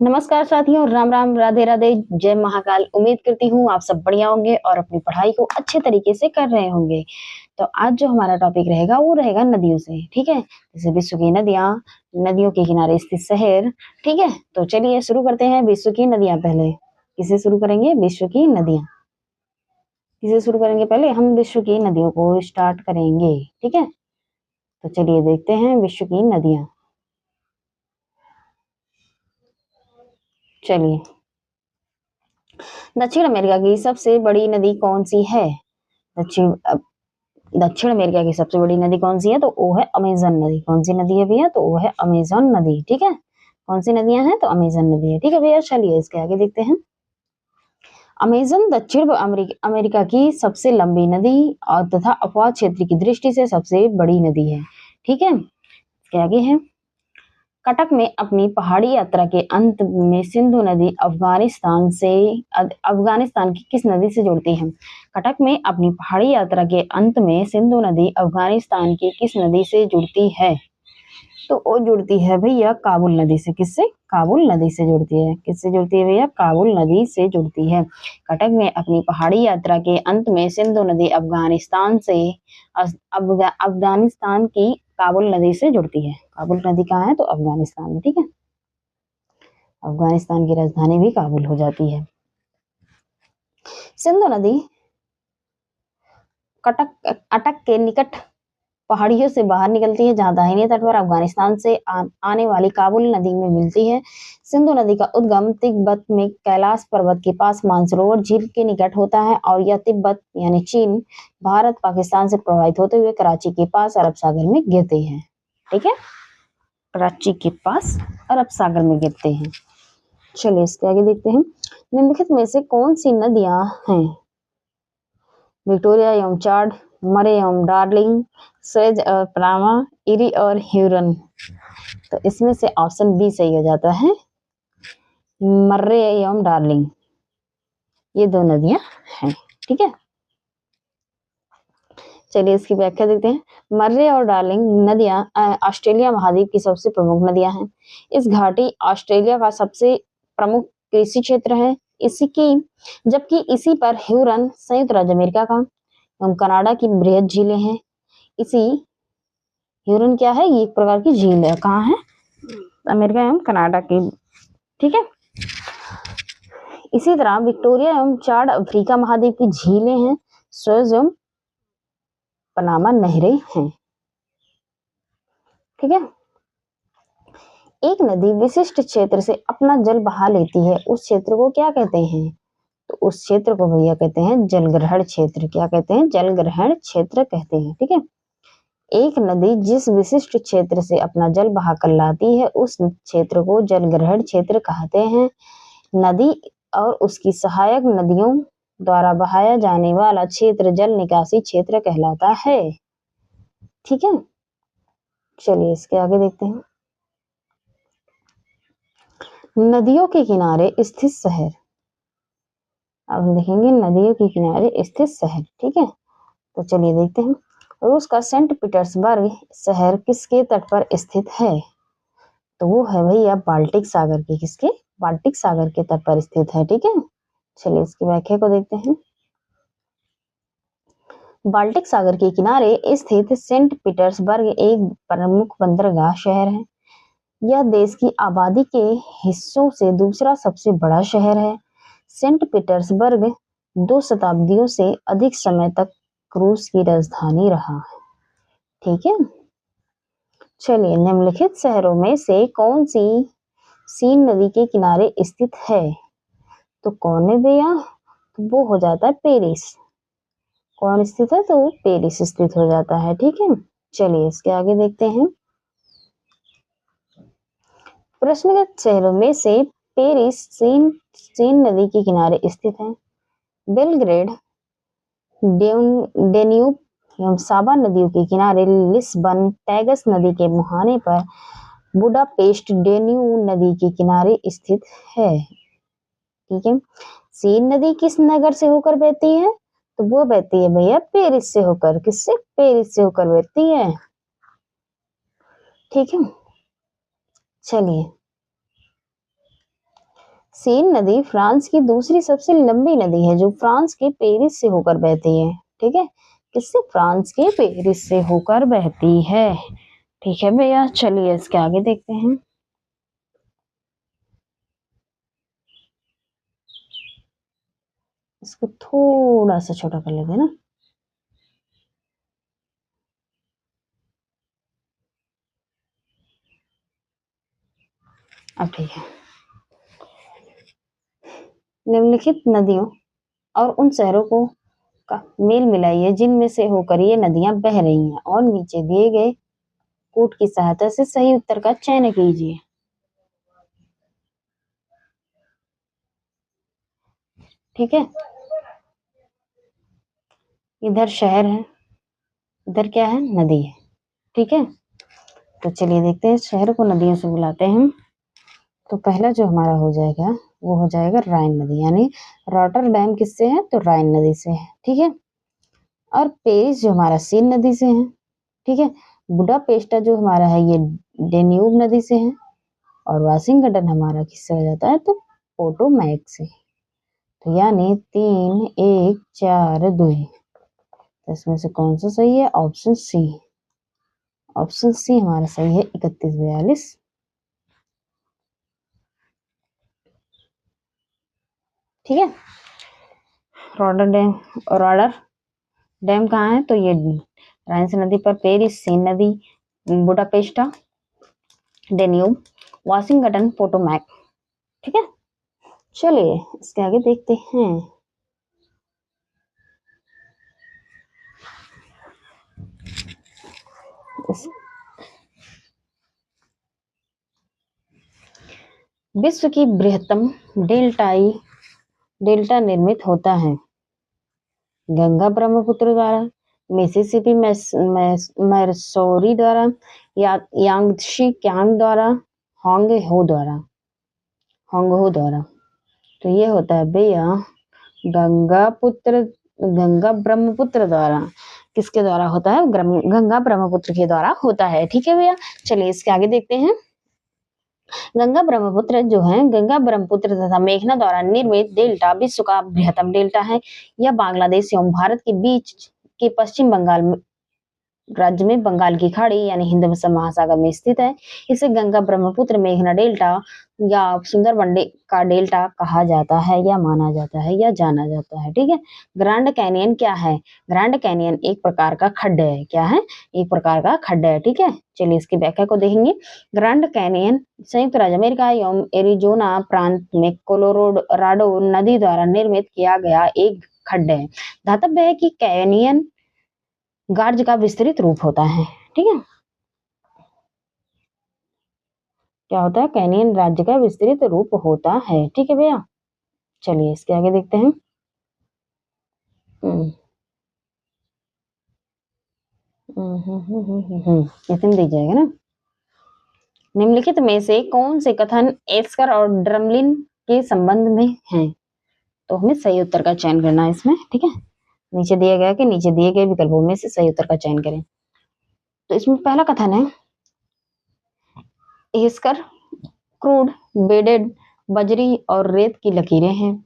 नमस्कार साथियों, राम राम, राधे राधे, जय महाकाल। उम्मीद करती हूँ आप सब बढ़िया होंगे और अपनी पढ़ाई को अच्छे तरीके से कर रहे होंगे। तो आज जो हमारा टॉपिक रहेगा वो रहेगा नदियों से, ठीक है। जैसे विश्व की नदियां, नदियों के किनारे स्थित शहर, ठीक है। तो चलिए शुरू करते हैं। विश्व की नदियां पहले किसे शुरू करेंगे? विश्व की नदियां किसे शुरू करेंगे? पहले हम विश्व की नदियों को स्टार्ट करेंगे, ठीक है। तो चलिए देखते हैं विश्व की नदियां। चलिए, दक्षिण अमेरिका की सबसे बड़ी नदी कौन सी है? दक्षिण दक्षिण अमेरिका की सबसे बड़ी नदी कौन सी है? तो वो है अमेजन नदी। कौन सी नदी है भैया? तो वो है अमेजन नदी, ठीक है। कौन सी नदियां हैं? तो अमेजन नदी है, ठीक है भैया। चलिए इसके आगे देखते हैं। अमेजन दक्षिण अमेरिका की सबसे लंबी नदी और तथा अपवाद क्षेत्र की दृष्टि से सबसे बड़ी नदी है, ठीक है। इसके आगे है, कटक में अपनी पहाड़ी यात्रा के अंत में सिंधु नदी अफगानिस्तान की किस नदी से जुड़ती है? कटक में अपनी पहाड़ी यात्रा के अंत में सिंधु नदी अफगानिस्तान की किस नदी से जुड़ती है? तो वो जुड़ती है भैया काबुल नदी से। किससे? काबुल नदी से जुड़ती है। किससे जुड़ती है भैया? काबुल नदी से जुड़ती है। कटक में अपनी पहाड़ी यात्रा के अंत में सिंधु नदी अफगानिस्तान की काबुल नदी से जुड़ती है। काबुल नदी कहाँ है? तो अफगानिस्तान में, ठीक है। अफगानिस्तान की राजधानी भी काबुल हो जाती है। सिंधु नदी अटक के निकट पहाड़ियों से बाहर निकलती है, जहां दाहिने तट पर अफगानिस्तान से आने वाली काबुल नदी में मिलती है। सिंधु नदी का उद्गम तिब्बत में कैलाश पर्वत के पास मानसरोवर झील के निकट होता है और यह तिब्बत यानी चीन, भारत, पाकिस्तान से प्रवाहित होते हुए कराची के पास अरब सागर में गिरते हैं, ठीक है। कराची के पास अरब सागर में गिरते हैं। चलिए इसके आगे देखते हैं। निम्नलिखित में से कौन सी नदियां हैं? विक्टोरिया एवं चार्ड, मरे एवं डार्लिंग, स्वेज और पनामा, इरी और ह्यूरन। तो इसमें से ऑप्शन बी सही हो जाता है, मर्रे एवं डार्लिंग। ये दो नदियां हैं, ठीक है। चलिए इसकी व्याख्या देखते हैं। मर्रे और डार्लिंग नदियां ऑस्ट्रेलिया महाद्वीप की सबसे प्रमुख नदियां हैं। इस घाटी ऑस्ट्रेलिया का सबसे प्रमुख कृषि क्षेत्र है। जबकि इसी पर ह्यूरन संयुक्त राज्य अमेरिका का एवं कनाडा की बृहद झीलें हैं। इसी ह्यूरन क्या है? ये एक प्रकार की झील है। कहाँ है? अमेरिका एवं कनाडा की, ठीक है। इसी तरह विक्टोरिया एवं चार्ड अफ्रीका महाद्वीप की झीलें हैं। सुएज एवं पनामा नहरें हैं, ठीक है। एक नदी विशिष्ट क्षेत्र से अपना जल बहा लेती है, उस क्षेत्र को क्या कहते हैं? तो उस क्षेत्र को भैया कहते हैं जलग्रहण क्षेत्र। क्या कहते हैं? जलग्रहण क्षेत्र कहते हैं, ठीक है। एक नदी जिस विशिष्ट क्षेत्र से अपना जल बहा कर लाती है, उस क्षेत्र को जलग्रहण क्षेत्र कहते हैं। नदी और उसकी सहायक नदियों द्वारा बहाया जाने वाला क्षेत्र जल निकासी क्षेत्र कहलाता है, ठीक है। चलिए इसके आगे देखते हैं। नदियों के किनारे स्थित शहर। अब हम देखेंगे नदियों के किनारे स्थित शहर, ठीक है। तो चलिए देखते हैं। रूस का सेंट पीटर्सबर्ग शहर किसके तट पर स्थित है? तो वो है भैया बाल्टिक सागर के। किसके? बाल्टिक सागर के तट पर स्थित है, ठीक है। चलिए इसकी व्याख्या को देखते हैं। बाल्टिक सागर के किनारे स्थित सेंट पीटर्सबर्ग एक प्रमुख बंदरगाह शहर है। यह देश की आबादी के हिस्सों से दूसरा सबसे बड़ा शहर है। सेंट पीटर्सबर्ग 2 शताब्दियों से अधिक समय तक रूस की राजधानी रहा है, ठीक है। चलिए, निम्नलिखित शहरों में से कौन सी सीन नदी के किनारे स्थित है? तो कौन है भैया? तो वो हो जाता है पेरिस। कौन स्थित है? तो पेरिस स्थित हो जाता है, ठीक है। चलिए इसके आगे देखते हैं। प्रश्नगत शहरों में से पेरिस सीन नदी के किनारे स्थित है। बेलग्रेड डेन्यूब एवं साबा नदियों के किनारे लिस्बन टैगस नदी के मुहाने पर बुडापेस्ट डेन्यूब नदी के किनारे स्थित है, ठीक है। सीन नदी किस नगर से होकर बहती है? तो वो बहती है भैया पेरिस से होकर। किससे? पेरिस से होकर बहती है, ठीक है। चलिए सेन नदी फ्रांस की दूसरी सबसे लंबी नदी है जो फ्रांस के पेरिस से होकर बहती है। ठीक है, किससे? फ्रांस के पेरिस से होकर बहती है। ठीक है भैया, चलिए इसके आगे देखते हैं। इसको थोड़ा सा छोटा कर लेते हैं ना। अब ठीक है। निम्नलिखित नदियों और उन शहरों को का मेल मिलाइए जिनमें से होकर ये नदियां बह रही हैं और नीचे दिए गए कोड की सहायता से सही उत्तर का चयन कीजिए। ठीक है, इधर शहर है, इधर क्या है? नदी है। ठीक है, तो चलिए देखते हैं शहर को नदियों से बुलाते हैं। तो पहला जो हमारा हो जाएगा वो हो जाएगा राइन नदी, यानी रॉटरडैम किससे है? तो राइन नदी से है। ठीक है, और पेरिस जो हमारा सीन नदी से है। ठीक है, बुडापेस्टा जो हमारा है ये डेन्यूब नदी से है, और वाशिंगटन हमारा किससे हो जाता है? तो पोटोमैक से। तो यानी 3 1 4 2। तो इसमें से कौन सा सही है? Option C. ऑप्शन सी हमारा सही है, 31 42। ठीक है, रॉडर डैम कहाँ है? तो ये राइन्स नदी पर, पेरिस, सीन नदी, बुडापेस्टा, डेन्यूब, वाशिंगटन, पोटोमैक। ठीक है, चलिए इसके आगे देखते हैं। विश्व की बृहत्तम डेल्टा निर्मित होता है गंगा ब्रह्मपुत्र द्वारा, मिसिसिपी मैसूरी द्वारा, या यांगशी क्यांग द्वारा, होंगहो द्वारा। तो ये होता है भैया गंगा ब्रह्मपुत्र द्वारा। किसके द्वारा होता है? गंगा ब्रह्मपुत्र के द्वारा होता है। ठीक है भैया, चलिए इसके आगे देखते हैं। गंगा ब्रह्मपुत्र तथा मेघना द्वारा निर्मित डेल्टा विश्व का बृहत्तम डेल्टा है। यह बांग्लादेश एवं भारत के बीच के पश्चिम बंगाल राज्य में बंगाल की खाड़ी यानी हिंद महासागर में स्थित है। इसे गंगा ब्रह्मपुत्र मेघना डेल्टा या सुंदरबन का डेल्टा कहा जाता है, या माना जाता है, या जाना जाता है। ठीक है, ग्रैंड कैनियन क्या है? ग्रैंड कैनियन एक प्रकार का खड्डा है। क्या है? एक प्रकार का खड्डा है। ठीक है, चलिए इसकी व्याख्या को देखेंगे। ग्रैंड कैनियन संयुक्त राज्य अमेरिका एवं एरिजोना प्रांत में कोलोराडो नदी द्वारा निर्मित किया गया एक खड्डा है। धातव्य है कि कैनियन गार्ज का विस्तृत रूप होता है। ठीक है, क्या होता है? कैनियन राज्य का विस्तृत रूप होता है। ठीक है भैया, चलिए इसके आगे देखते हैं। इसमें दी जाएगा ना। निम्नलिखित में से कौन से कथन एस्कर और ड्रमलिन के संबंध में हैं? तो हमें सही उत्तर का चयन करना है इसमें। ठीक है, नीचे दिया गया कि नीचे दिए गए विकल्पों में से सही उत्तर का चयन करें। तो इसमें पहला कथन है एस्कर क्रूड बेडेड बजरी और रेत की लकीरें हैं।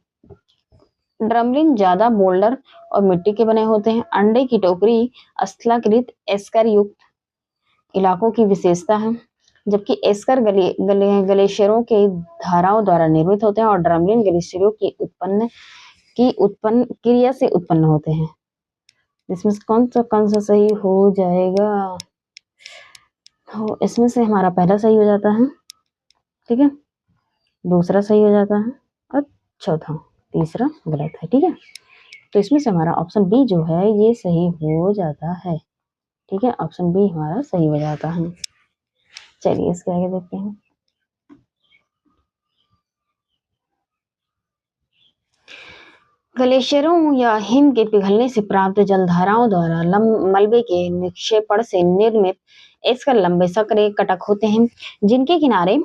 ड्रमलिन ज्यादा बोल्डर और मिट्टी के बने होते हैं। अंडे की टोकरी स्थलाकृत एस्कर युक्त इलाकों की विशेषता है, जबकि एस्कर ग्लेशियरों के धाराओं द्वारा निर्मित होते हैं और ड्रमलिन ग्लेशियरों की उत्पन्न क्रिया से उत्पन्न होते हैं। इसमें से कौन सा सही हो जाएगा? तो इसमें से हमारा पहला सही हो जाता है। ठीक है, दूसरा सही हो जाता है, और चौथा, तीसरा गलत है। ठीक है, तो इसमें से हमारा ऑप्शन बी जो है ये सही हो जाता है। ठीक है, ऑप्शन बी हमारा सही हो जाता है। चलिए इसके आगे देखते हैं। ग्लेशियरों या हिम के पिघलने से प्राप्त जलधाराओं द्वारा मलबे के निक्षेपण से निर्मित एस्कर लंबे सकरे कटक होते हैं, जिनके किनारे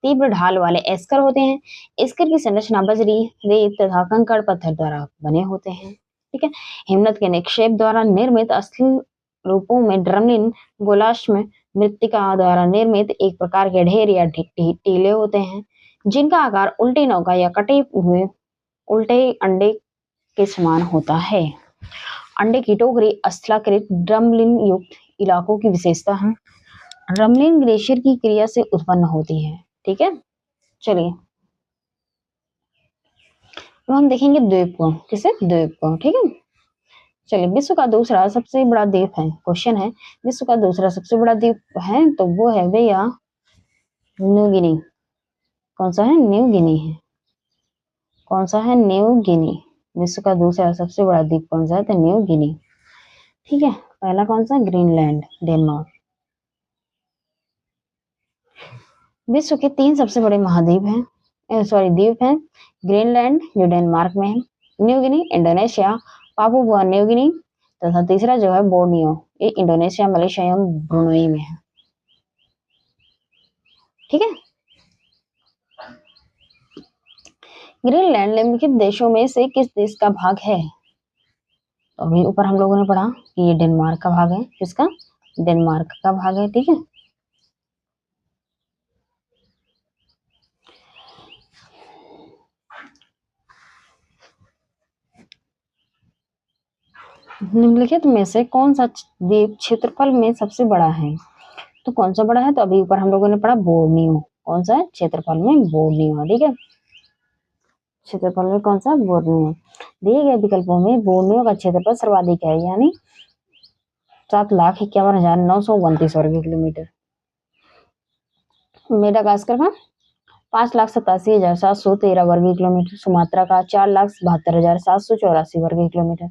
तीव्र ढाल वाले एस्कर होते हैं। एस्कर की संरचना बजरी, रेत तथा कंकड़ पत्थर द्वारा बने होते हैं। ठीक है, हिमनद के निक्षेप द्वारा निर्मित असली रूपों में ड्रमलिन गोलाश्म मृत्तिका द्वारा निर्मित एक प्रकार के ढेर या टीले होते हैं। जिनका आकार उल्टी नौका या कटे हुए उल्टे अंडे के समान होता है। अंडे की टोकरी स्थलाकृत ड्रमलिन युक्त इलाकों की विशेषता है। ड्रमलिन ग्लेशियर की क्रिया से उत्पन्न होती है। ठीक है, चलिए अब हम देखेंगे द्वीप को। किसे? द्वीप को। ठीक है, चलिए विश्व का दूसरा सबसे बड़ा द्वीप है। क्वेश्चन है विश्व का दूसरा सबसे बड़ा द्वीप है तो वो है भैया न्यू गिनी। कौन सा है? न्यू गिनी है। कौन सा है? New Guinea. विश्व का दूसरा सबसे बड़ा द्वीप कौन सा है? तो न्यू गिनी। ठीक है, पहला कौन सा? Greenland, Denmark. विश्व के 3 सबसे बड़े महाद्वीप हैं, सॉरी द्वीप हैं। ग्रीनलैंड जो डेनमार्क में है, New Guinea Indonesia, Papua New Guinea तथा तीसरा जो है बोर्नियो, ये इंडोनेशिया, मलेशिया एवं ब्रुनई में है। ठीक है, ग्रीनलैंड निम्नलिखित देशों में से किस देश का भाग है? तो अभी ऊपर हम लोगों ने पढ़ा कि ये डेनमार्क का भाग है। किसका? डेनमार्क का भाग है। ठीक है, निम्नलिखित में से कौन सा द्वीप क्षेत्रफल में सबसे बड़ा है? तो कौन सा बड़ा है? तो अभी ऊपर हम लोगों ने पढ़ा बोर्नियो। कौन सा है? क्षेत्रफल में बोर्नियो है। ठीक है, क्षेत्रफल में कौन सा? बोर्नियो। दिए गए विकल्पों में बोर्नियो का क्षेत्रफल सर्वाधिक है, यानी 7,51,929 वर्ग किलोमीटर। मेडागास्कर का 5,87,713 वर्ग किलोमीटर, सुमात्रा का 4,72,784 वर्ग किलोमीटर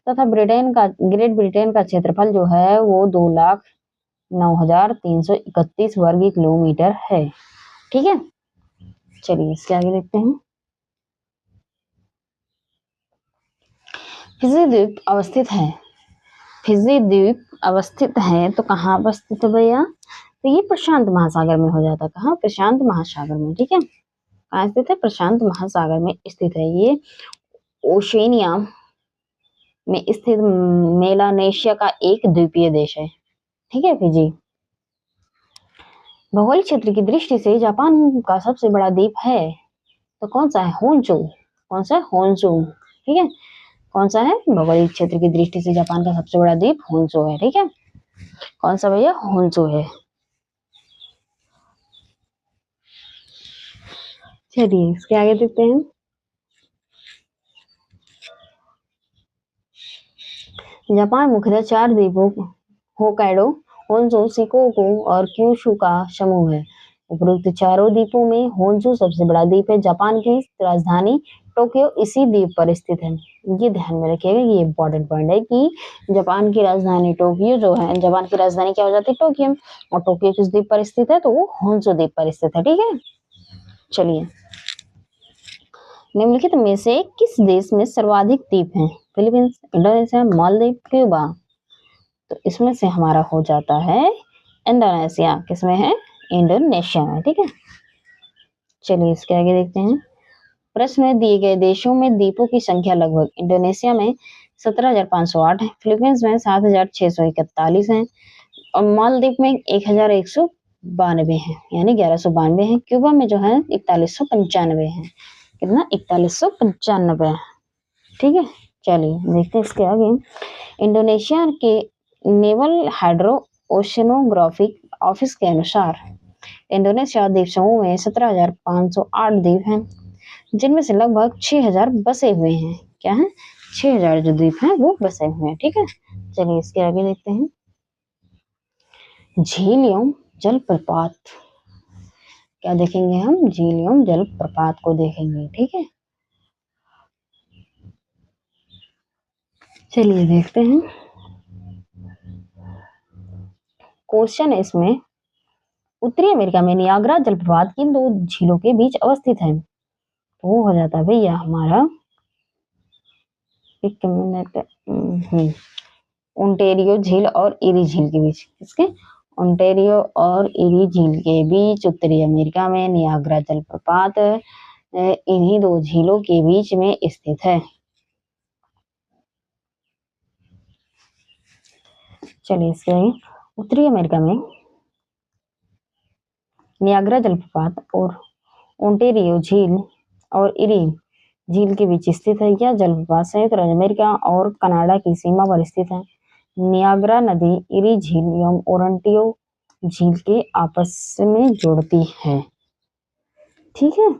तथा ब्रिटेन का ग्रेट ब्रिटेन का क्षेत्रफल जो है वो 2,09,331 वर्ग किलोमीटर है। ठीक है, चलिए इसके आगे देखते हैं। फिजी द्वीप अवस्थित है। फिजी द्वीप अवस्थित है तो कहाँ अवस्थित है भैया? तो ये प्रशांत महासागर में हो जाता है। कहाँ? प्रशांत महासागर में। ठीक है, कहाँ स्थित है? प्रशांत महासागर में स्थित है। ये ओशेनिया में स्थित मेलानेशिया का एक द्वीपीय देश है। ठीक है, फिजी। भौगोलिक क्षेत्र की दृष्टि से जापान का सबसे बड़ा द्वीप है तो कौन सा है? होन्शू। कौन सा है? होन्शू। ठीक है, कौन सा है? भौगोलिक क्षेत्र की दृष्टि से जापान का सबसे बड़ा द्वीप होन्शू है। ठीक है, कौन सा भैया? होन्शू है। चलिए इसके आगे देखते हैं। जापान मुख्यतः 4 द्वीपों होकाइडो, होन्शू, शिकोकू और क्यूशू का समूह है। उपरोक्त चारों द्वीपों में होन्शू सबसे बड़ा द्वीप है। जापान की राजधानी टोक्यो इसी द्वीप पर स्थित है। ये ध्यान में रखिएगा, ये इंपॉर्टेंट पॉइंट है कि जापान की राजधानी टोक्यो जो है, जापान की राजधानी क्या हो जाती है? टोक्यो। और टोक्यो किस द्वीप पर स्थित है? तो वो होन्शू द्वीप पर स्थित है। ठीक है, चलिए निम्नलिखित में से किस देश में सर्वाधिक द्वीप हैं? Philippines, Indonesia, Maldives, Cuba. तो इसमें से हमारा हो जाता है इंडोनेशिया। किसमें है? इंडोनेशिया में। ठीक है, चलिए इसके आगे देखते हैं। प्रश्न में दिए गए देशों में द्वीपों की संख्या लगभग। इंडोनेशिया में 17,508 है, फिलीपींस में 7,641 है और मालदीव में 1,192 है, यानी 1,192 है। क्यूबा में जो है 4195 है। कितना? 4195। ठीक है, चलिए देखते हैं इसके आगे। इंडोनेशिया के नेवल हाइड्रो ओशनोग्राफिक ऑफिस के अनुसार इंडोनेशिया द्वीप समूह में 17,508 द्वीप हैं, जिनमें से लगभग 6,000 बसे हुए हैं। क्या है? 6,000 जो द्वीप हैं वो बसे हुए हैं। ठीक है, चलिए इसके आगे देखते हैं। झील एवं जलप्रपात। क्या देखेंगे हम? झील एवं जलप्रपात को देखेंगे। ठीक है, चलिए देखते हैं। क्वेश्चन है इसमें, उत्तरी अमेरिका में नियाग्रा जलप्रपात किन 2 झीलों के बीच अवस्थित है? तो वो हो जाता है भैया हमारा, एक मिनट, ओंटेरियो झील और इरी झील के बीच। किसके? ओंटेरियो और इरी झील के बीच उत्तरी अमेरिका में नियाग्रा जलप्रपात इन्हीं 2 झीलों के बीच में स्थित है। चलिए इसके उत्तरी अमेरिका में नियाग्रा जलप्रपात और ओंटेरियो झील और इरी झील के बीच स्थित है। यह जलप्रपात संयुक्त राज्य अमेरिका और कनाडा की सीमा पर स्थित है। नियाग्रा नदी इरी झील एवं ओरंटियो झील के आपस में जोड़ती है। ठीक है।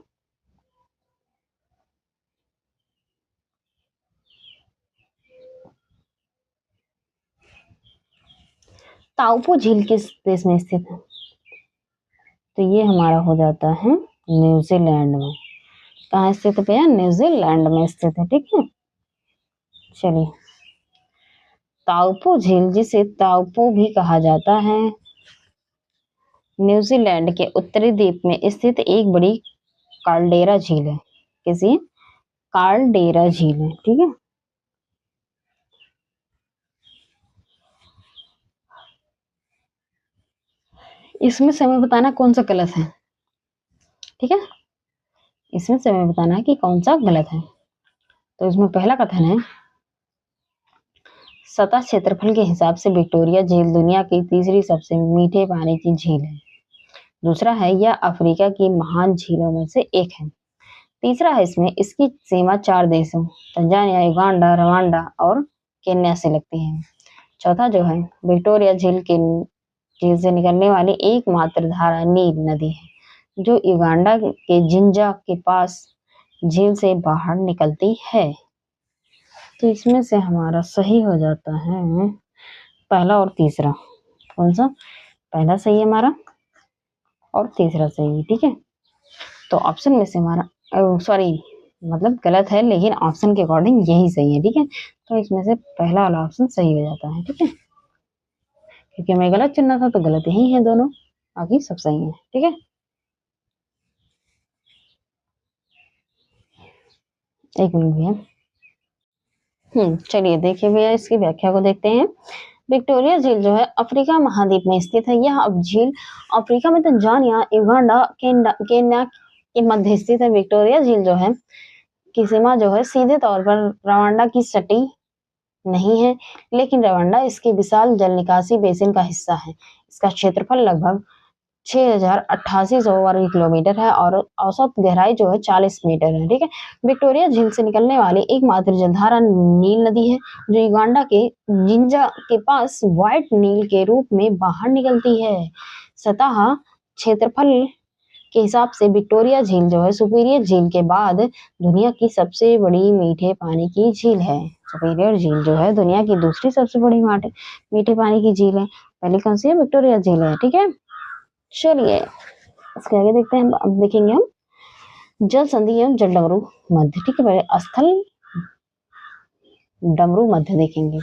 ताउपो झील किस देश में स्थित है? तो ये हमारा हो जाता है न्यूजीलैंड में। कहाँ स्थित है भैया? न्यूजीलैंड में स्थित है। ठीक है। चलिए, ताउपो झील, जिसे ताउपो भी कहा जाता है, न्यूजीलैंड के उत्तरी द्वीप में स्थित एक बड़ी काल्डेरा झील है। किसी काल्डेरा झील है। ठीक है। इसमें समय बताना कौन सा गलत है। ठीक है। इसमें समय बताना है कि कौन सा गलत है। तो इसमें पहला कथन है, सतह क्षेत्रफल के हिसाब से विक्टोरिया झील दुनिया की तीसरी सबसे मीठे पानी की झील है। दूसरा है, यह अफ्रीका की महान झीलों में से एक है। तीसरा है, इसमें इसकी सीमा 4 देशों तंजानिया, युगांडा, रवांडा और केन्या से लगती है। चौथा जो है, विक्टोरिया झील से निकलने वाली एकमात्र धारा नील नदी है, जो युगांडा के जिंजा के पास झील से बाहर निकलती है। तो इसमें से हमारा सही हो जाता है पहला और तीसरा। कौन सा? पहला सही है हमारा और तीसरा सही है। ठीक है। तो ऑप्शन में से हमारा सॉरी मतलब गलत है, लेकिन ऑप्शन के अकॉर्डिंग यही सही है। ठीक है। तो इसमें से पहला वाला ऑप्शन सही हो जाता है। ठीक है। क्योंकि हमें गलत चुनना था, तो गलत ही है दोनों, बाकी सब सही है। ठीक है। एक मिनट भैया। चलिए देखिए भैया, इसकी व्याख्या को देखते हैं। विक्टोरिया झील जो है अफ्रीका महाद्वीप में स्थित है। यह अब झील अफ्रीका में तंजानिया, युगांडा, केन्या के मध्य स्थित है। विक्टोरिया झील जो है की सीमा जो है सीधे तौर पर रवांडा की सटी नहीं है, लेकिन रवांडा इसके विशाल जल निकासी बेसिन का हिस्सा है। इसका क्षेत्रफल लगभग 6,8800 वर्ग किलोमीटर है और औसत गहराई जो है 40 मीटर है। ठीक है। विक्टोरिया झील से निकलने वाली एकमात्र जलधारा नील नदी है, जो युगांडा के जिंजा के पास व्हाइट नील के रूप में बाहर निकलती है। सतह क्षेत्रफल के हिसाब से विक्टोरिया झील जो है सुपीरियर झील के बाद दुनिया की सबसे बड़ी मीठे पानी की झील है। सुपीरियर झील जो है दुनिया की दूसरी सबसे बड़ी मीठे पानी की झील है। पहली कौन सी है? विक्टोरिया झील है। ठीक है। चलिए इसके आगे देखते हैं। अब देखेंगे हम जल संधि एवं जल डमरू मध्य। ठीक है। पहले स्थल डमरू मध्य देखेंगे।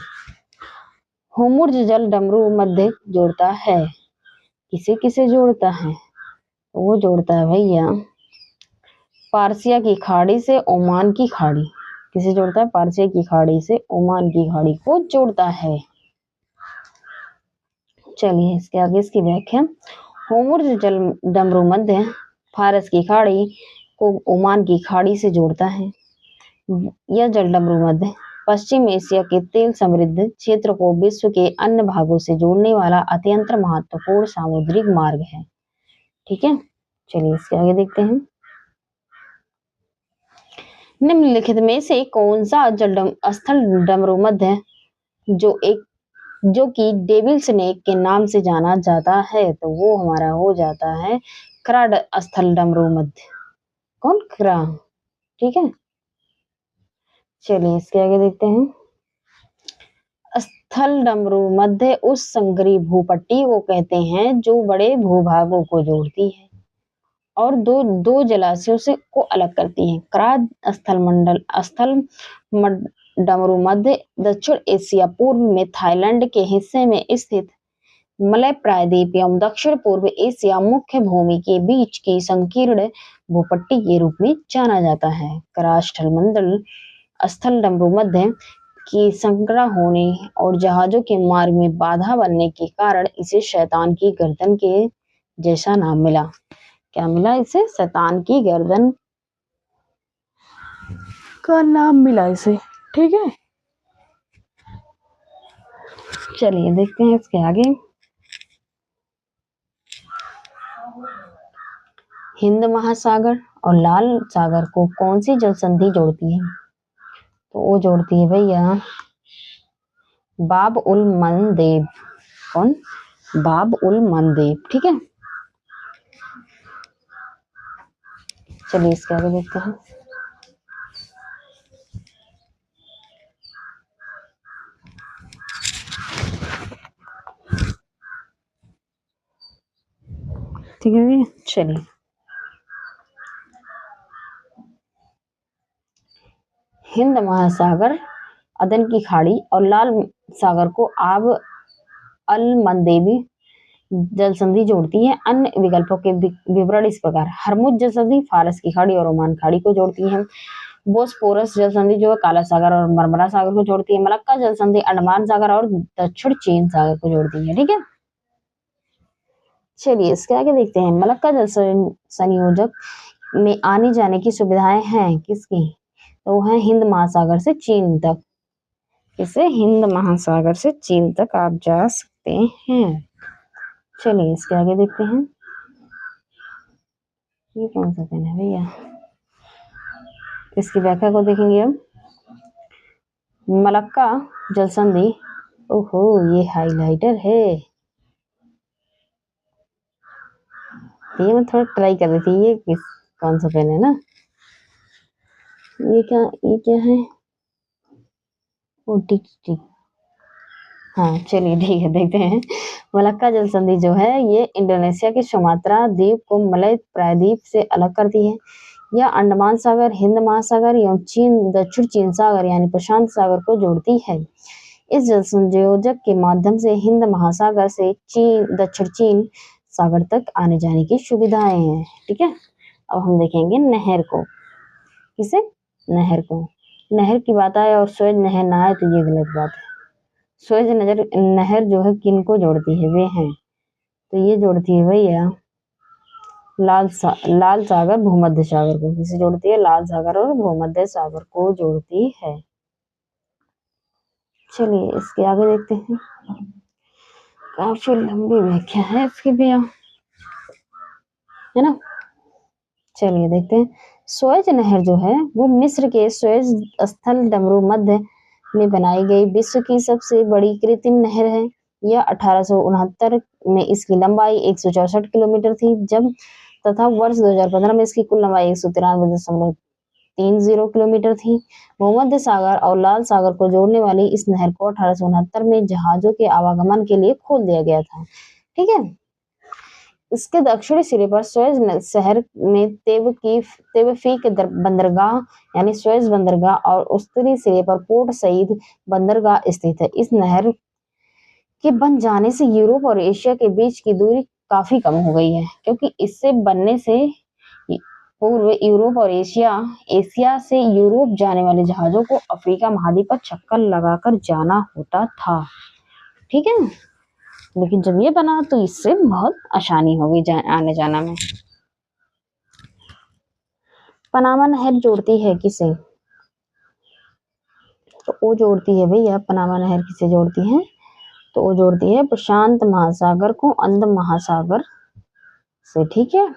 होमुर्ज जल डमरू मध्य जोड़ता है। किसे किसे जोड़ता है? वो जोड़ता है भैया पारसिया की खाड़ी से ओमान की खाड़ी। किसे जोड़ता है? पारसिया की खाड़ी से ओमान की खाड़ी को जोड़ता है। चलिए इसके आगे इसकी व्याख्या। होमुर्ज जल डमरू मध्य फारस की खाड़ी को ओमान की खाड़ी से जोड़ता है। यह जल डमरू मध्य पश्चिम एशिया के तेल समृद्ध क्षेत्र को विश्व के अन्य भागों से जोड़ने वाला अत्यंत महत्वपूर्ण सामुद्रिक मार्ग है। ठीक है। चलिए इसके आगे देखते हैं। निम्नलिखित में से कौन सा स्थल डमरू मध्य जो कि डेविल स्नेक के नाम से जाना जाता है? तो वो हमारा हो जाता है क्रा स्थल डमरू मध्य। कौन? क्रा। ठीक है। चलिए इसके आगे देखते हैं। स्थल डमरू मध्य उस संकरी भूपट्टी को कहते हैं जो बड़े भूभागों को जोड़ती है और दो जलाशयों से को अलग करती है। क्राद स्थल डमरू मध्य दक्षिण एशिया पूर्व में थाईलैंड के हिस्से में स्थित मलय प्रायद्वीप एवं दक्षिण पूर्व एशिया मुख्य भूमि के बीच की संकीर्ण भूपट्टी के रूप में जाना जाता है। स्थल डमरू मध्य की संकरा होने और जहाजों के मार्ग में बाधा बनने के कारण इसे शैतान की गर्दन के जैसा नाम मिला। क्या मिला इसे? शैतान की गर्दन का नाम मिला इसे। ठीक है। चलिए देखते हैं इसके आगे। हिंद महासागर और लाल सागर को कौन सी जल संधि जोड़ती है? तो वो जोड़ती है भैया बाब उल मंदेब। कौन? बाब उल मंदेब। ठीक है, चलिए इसके आगे देखते हैं। ठीक है भैया, चलिए हिंद महासागर, अदन की खाड़ी और लाल सागर को आब अल मंदेबी जल संधि जोड़ती है। अन्य विकल्पों के विवरण इस प्रकार: हरमुज जल संधि फारस की खाड़ी और ओमान खाड़ी को जोड़ती है। बोस्पोरस जल संधि जो है काला सागर और मरमरा सागर को जोड़ती है। मलक्का जल संधि अंडमान सागर और दक्षिण चीन सागर को जोड़ती है। ठीक है, चलिए इसके आगे देखते हैं। मलक्का जल संयोजक में आने जाने की सुविधाएं हैं किसकी? तो वो है हिंद महासागर से चीन तक। इसे हिंद महासागर से चीन तक आप जा सकते हैं। चलिए इसके आगे देखते हैं। ये कौन सा पेन है भैया? इसकी व्याख्या को देखेंगे अब। मलक्का जल संधि, ओहो ये हाइलाइटर है, ये मैं थोड़ा ट्राई कर रही थी। ये कौन सा पेन है ना? ये क्या है? ओटीटी। हाँ चलिए ठीक है, देखते हैं। मलक्का जल संधि जो है ये इंडोनेशिया के सुमात्रा द्वीप को मलय प्रायद्वीप से अलग करती है। यह अंडमान सागर, हिंद महासागर एवं दक्षिण चीन सागर यानी प्रशांत सागर को जोड़ती है। इस जल संयोजक के माध्यम से हिंद महासागर से दक्षिण चीन सागर तक आने जाने की सुविधाएं हैं। ठीक है, अब हम देखेंगे नहर को। किसे? नहर को। नहर की बात आए और स्वेज नहर ना आए तो ये गलत बात है। स्वेज नहर जो है किन को जोड़ती है? वे हैं, तो ये जोड़ती है भैया लाल सागर भूमध्य सागर को। किसे जोड़ती है? लाल सागर और भूमध्य सागर को जोड़ती है। चलिए इसके आगे देखते हैं। काफी लंबी व्याख्या है इसकी भैया, है ना? चलिए देखते हैं। स्वेज नहर जो है वो मिस्र के स्वेज स्थल डमरू मध्य में बनाई गई विश्व की सबसे बड़ी कृत्रिम नहर है। यह 1869 में इसकी लंबाई 164 किलोमीटर थी जब तथा वर्ष 2015 में इसकी कुल लंबाई 193.30 किलोमीटर थी। भूमध्य सागर और लाल सागर को जोड़ने वाली इस नहर को 1869 में जहाजों के आवागमन के लिए खोल दिया गया था। ठीक है, इसके दक्षिणी सिरे पर स्वेज शहर में तेवफीक बंदरगाह यानी स्वेज बंदरगाह और उत्तरी सिरे पर पोर्ट सईद बंदरगाह स्थित है। इस नहर के बन जाने से यूरोप और एशिया के बीच की दूरी काफी कम हो गई है, क्योंकि इससे बनने से पूर्व यूरोप और एशिया से यूरोप जाने वाले जहाजों को अफ्रीका महाद्वीप पर चक्कर लगाकर जाना होता था। ठीक है, लेकिन जब ये बना तो इससे बहुत आसानी हो गई आने जाना में। पनामा नहर जोड़ती है किसे? तो वो जोड़ती है भैया, पनामा नहर किसे जोड़ती है? तो वो जोड़ती है प्रशांत महासागर को अंध महासागर से। ठीक है,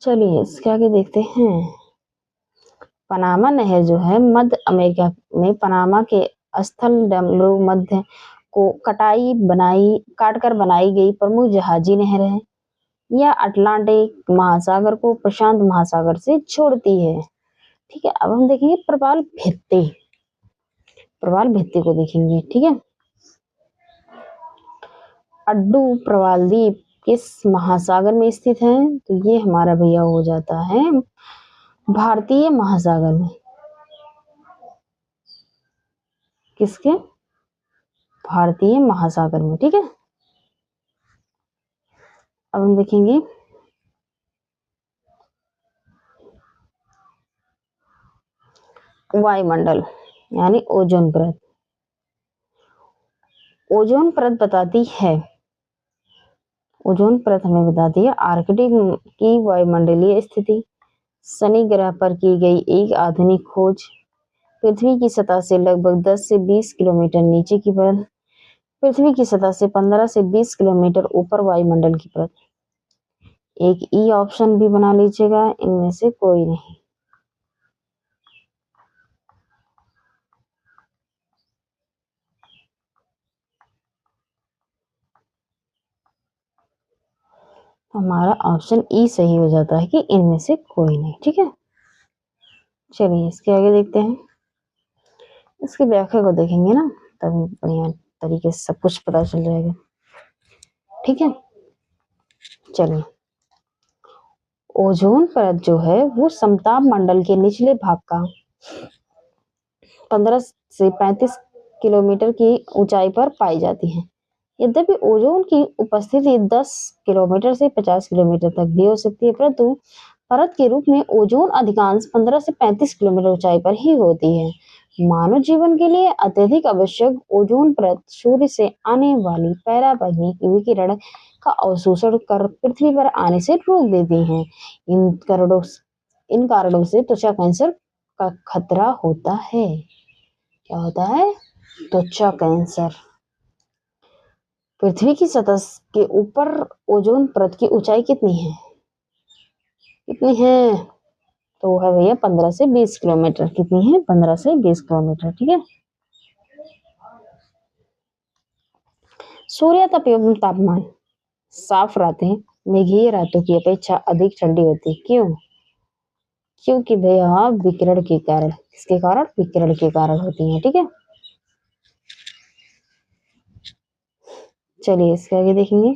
चलिए इसके आगे देखते हैं। पनामा नहर जो है मध्य अमेरिका में पनामा के स्थल डमरू मध्य को काटकर बनाई गई प्रमुख जहाजी नहर है। यह अटलांटिक महासागर को प्रशांत महासागर से जोड़ती है। ठीक है, अब हम देखेंगे प्रवाल भित्ति को देखेंगे। ठीक है, अड्डू प्रवाल द्वीप किस महासागर में स्थित है? तो ये हमारा भैया हो जाता है भारतीय महासागर में। किसके? भारतीय महासागर में। ठीक है, अब हम देखेंगे वायुमंडल यानी ओजोन परत। ओजोन परत हमें बताती है आर्कटिक की वायुमंडलीय स्थिति। शनि ग्रह पर की गई एक आधुनिक खोज। पृथ्वी की सतह से लगभग 10 से 20 किलोमीटर नीचे की परत। पृथ्वी की सतह से 15 से 20 किलोमीटर ऊपर वायुमंडल की परत। एक ई ऑप्शन भी बना लीजिएगा, इनमें से कोई नहीं। हमारा ऑप्शन ई सही हो जाता है कि इनमें से कोई नहीं। ठीक है, चलिए इसके आगे देखते हैं। इसकी व्याख्या को देखेंगे ना, तभी बढ़िया तरीके से सब कुछ पता चल जाएगा। ठीक है, चलिए। ओजोन परत जो है वो समताप मंडल के निचले भाग का 15 से 35 किलोमीटर की ऊंचाई पर पाई जाती है। यद्यपि ओजोन की उपस्थिति 10 किलोमीटर से 50 किलोमीटर तक भी हो सकती है, परंतु परत के रूप में ओजोन अधिकांश 15 से 35 किलोमीटर ऊंचाई पर ही होती है। मानव जीवन के लिए अत्यधिक आवश्यक ओजोन परत सूर्य से आने वाली पराबैंगनी विकिरण का अवशोषण कर पृथ्वी पर आने से रोक देती है। इन कारणों से त्वचा कैंसर का खतरा होता है। क्या होता है? त्वचा कैंसर। पृथ्वी की सतह के ऊपर ओजोन परत की ऊंचाई कितनी है? कितनी है? तो है भैया 15 से 20 किलोमीटर। कितनी है? 15 से 20 किलोमीटर। ठीक है, सूर्यताप एवं तापमान। साफ रातें मेघीय रातों की अपेक्षा अधिक ठंडी होती है। क्यों? क्योंकि भैया विकिरण के कारण। किसके कारण? विकिरण के कारण होती है। ठीक है, चलिए इसके आगे देखेंगे।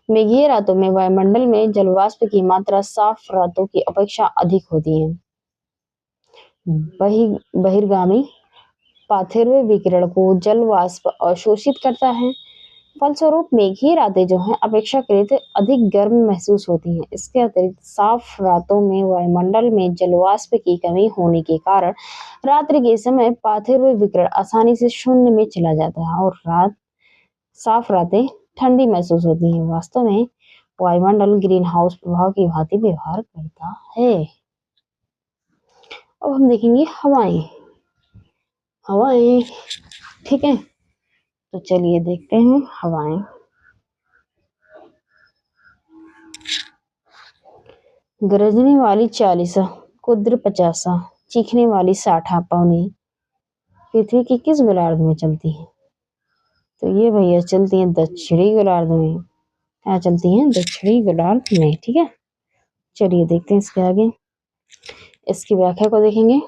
मेघीय रातों में वायुमंडल में जलवाष्प की मात्रा साफ रातों की अपेक्षा अधिक होती है। बहिर्गामी पार्थिव विकिरण को जल वाष्प अवशोषित करता है। फलस्वरूप मेघीय रातें जो हैं अपेक्षाकृत अधिक गर्म महसूस होती हैं। इसके अतिरिक्त साफ रातों में वायुमंडल में जलवाष्प की कमी होने के कारण रात्रि के समय पार्थिव विकिरण आसानी से शून्य में चला जाता है और साफ रातें ठंडी महसूस होती हैं। वास्तव में वायुमंडल ग्रीन हाउस प्रभाव की भांति व्यवहार करता है। अब हम देखेंगे हवाएं। हवाएं, ठीक है, तो चलिए देखते हैं हवाएं। गरजने वाली 40, कुद्र 50, चीखने वाली 60 पौनी पृथ्वी की किस गोलार्ध में चलती है? तो ये भैया चलती हैं दक्षिणी गोलार्ध में। क्या चलती हैं? दक्षिणी गोलार्ध में। ठीक है, चलिए देखते हैं इसके आगे। इसकी व्याख्या को देखेंगे।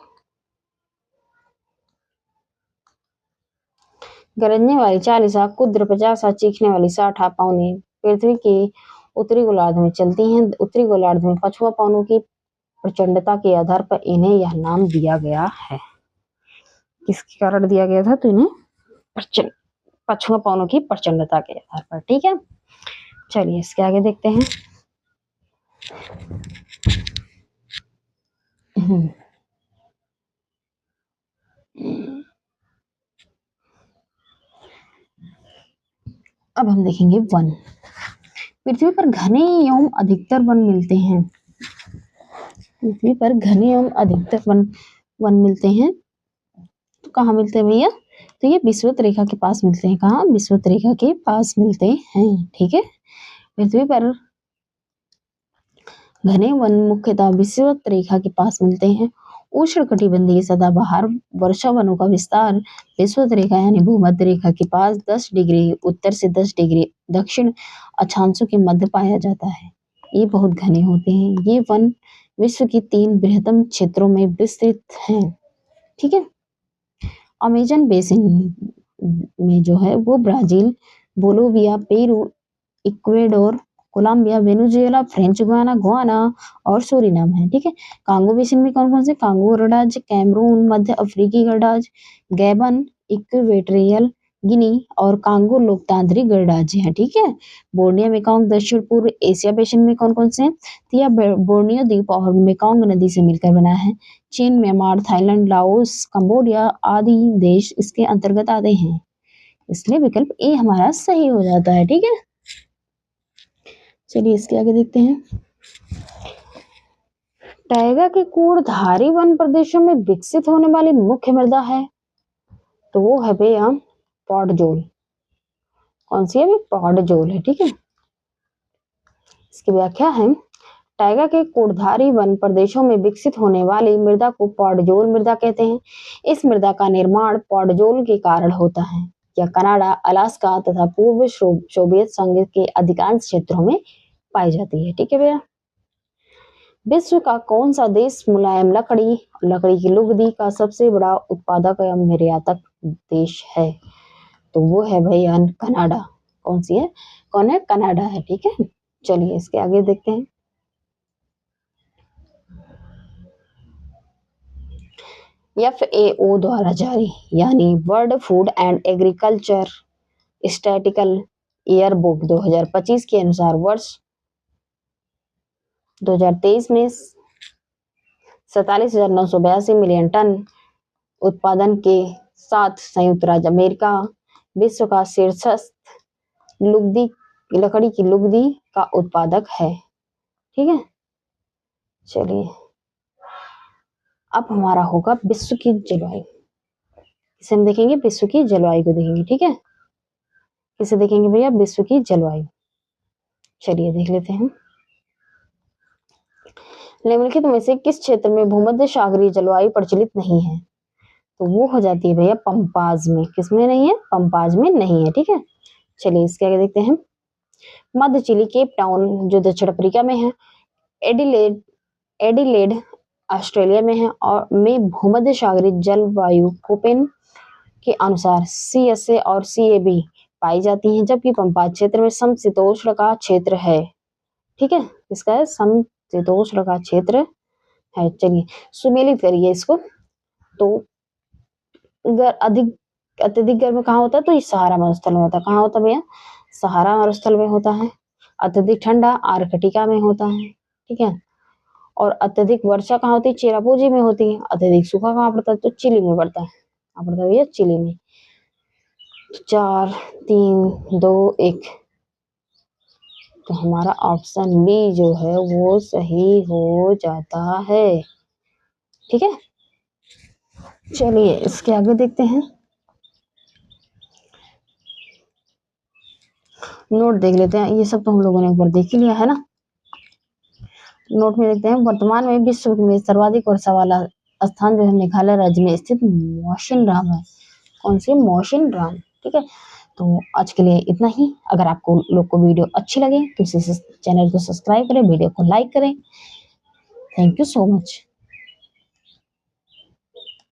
गरजने वाली 40, कुद्र 50, चीखने वाली 60 पौनी पृथ्वी के उत्तरी गोलार्ध में चलती हैं। उत्तरी गोलार्ध में पछुआ पवनों की प्रचंडता के आधार पर इन्हें यह नाम दिया गया है। किसके कारण दिया गया था? तो इन्हें पछुआ पवनों की प्रचंडता के आधार पर। ठीक है, चलिए इसके आगे देखते हैं। अब हम देखेंगे वन। पृथ्वी पर घने एवं अधिकतर वन मिलते हैं। पृथ्वी पर घने एवं अधिकतर वन मिलते हैं। तो कहाँ मिलते हैं भैया? तो ये विषुवत रेखा के पास मिलते हैं। कहाँ? विषुवत रेखा के पास मिलते हैं। ठीक है, पृथ्वी पर घने वन मुख्यतः विषुवत रेखा के पास मिलते हैं। उष्णकटिबंधीय सदाबहार वर्षा वनों का विस्तार विषुवत रेखा यानी भूमध्य रेखा के पास 10 डिग्री उत्तर से 10 डिग्री दक्षिण अक्षांशों के मध्य पाया जाता है। ये बहुत घने होते हैं। ये वन विश्व की 3 बृहत्तम क्षेत्रों में विस्तृत हैं। ठीक है, अमेजन बेसिन में जो है वो Brazil, Bolivia, Peru, Ecuador, Colombia, Venezuela, French Guiana, Guyana और सूरीनाम है। ठीक है, कांगो बेसिन में कौन कौन से? कांगो गणराज्य, कैमरून, मध्य अफ्रीकी गणराज्य, गैबन, इक्वेटोरियल गिनी और कांगो लोकतांत्रिक गणराज्य है। ठीक है, बोर्नियो मेकॉन्ग दक्षिण पूर्व एशिया बेसिन में कौन कौन से? तो यह बोर्नियो द्वीप और मेकॉन्ग नदी से मिलकर बना है। चीन, म्यांमार, थाईलैंड, लाओस, कंबोडिया आदि देश इसके अंतर्गत आते हैं। इसलिए विकल्प ए हमारा सही हो जाता है। ठीक है, चलिए इसके आगे देखते हैं। टाइगा के कूड़धारी वन प्रदेशों में विकसित होने वाली मुख्य मृदा है, तो वो है भैया पॉडजोल। कौन सी है? पॉडजोल है। ठीक है, इसकी व्याख्या है, टाइगा के कोड़धारी वन प्रदेशों में विकसित होने वाली मृदा को पॉडजोल मृदा कहते हैं। इस मृदा का निर्माण पॉडजोल के कारण होता है। यह कनाडा, अलास्का तथा पूर्व सोवियत संघ के अधिकांश क्षेत्रों में पाई जाती है। ठीक है भैया। विश्व का कौन सा देश मुलायम लकड़ी की लुगदी का सबसे बड़ा उत्पादक एवं निर्यातक देश है? तो वो है भैया कनाडा। कौन सी है? कौन है? कनाडा है। ठीक है, चलिए इसके आगे देखते हैं। FAO द्वारा जारी यानी world food and agriculture statistical year book 2025 के अनुसार वर्ष 2023 में 47,982 मिलियन टन उत्पादन के साथ संयुक्त राज्य अमेरिका विश्व का शीर्षस्थ लकड़ी की लुगदी का उत्पादक है। ठीक है, चलिए अब हमारा होगा विश्व की जलवायु। इसे हम देखेंगे, विश्व की जलवायु को देखेंगे। ठीक है, किसे देखेंगे भैया? विश्व की जलवायु। चलिए देख लेते हैं। निम्नलिखित में से किस क्षेत्र में भूमध्य सागरीय जलवायु प्रचलित नहीं है? तो वो हो जाती है भैया पंपाज में। किसमें नहीं है? पंपाज में नहीं है। ठीक है, चलिए इसके आगे देखते हैं। मध्य चिली केप टाउन जो दक्षिण अफ्रीका में है, एडिलेड ऑस्ट्रेलिया में है और में भूमध्य सागरीय जलवायु कोपेन के अनुसार CSA और CAB पाई जाती हैं, जबकि पंपाज क्षेत्र में समशीतोष्ण का क्षेत्र है। ठीक है, इसका है समशीतोष्ण का क्षेत्र है। चलिए सुमेलित करिए इसको। तो अत्यधिक गर्म कहाँ होता है? तो ये सहारा मरुस्थल में होता है। कहाँ होता है भैया? सहारा मरुस्थल में होता है। अत्यधिक ठंडा आर्कटिका में होता है। ठीक है, और अत्यधिक वर्षा कहाँ होती है? चेरापूंजी में होती है। अत्यधिक सूखा कहाँ पड़ता है? तो चिली में पड़ता है। कहाँ पड़ता है भैया? चिली में। 4 3 2 1, तो हमारा ऑप्शन बी जो है वो सही हो जाता है। ठीक है, चलिए इसके आगे देखते हैं। नोट देख लेते हैं। ये सब तो हम लोगों ने ऊपर देख ही लिया है ना। नोट में देखते हैं, वर्तमान में विश्व में सर्वाधिक वर्षा वाला स्थान जो है मेघालय राज्य में स्थित मौसिनराम है। कौन सी? मौसिनराम। ठीक है, तो आज के लिए इतना ही। अगर आपको लोग को वीडियो अच्छी लगे तो इस चैनल को सब्सक्राइब करें, वीडियो को लाइक करें। Thank you so much.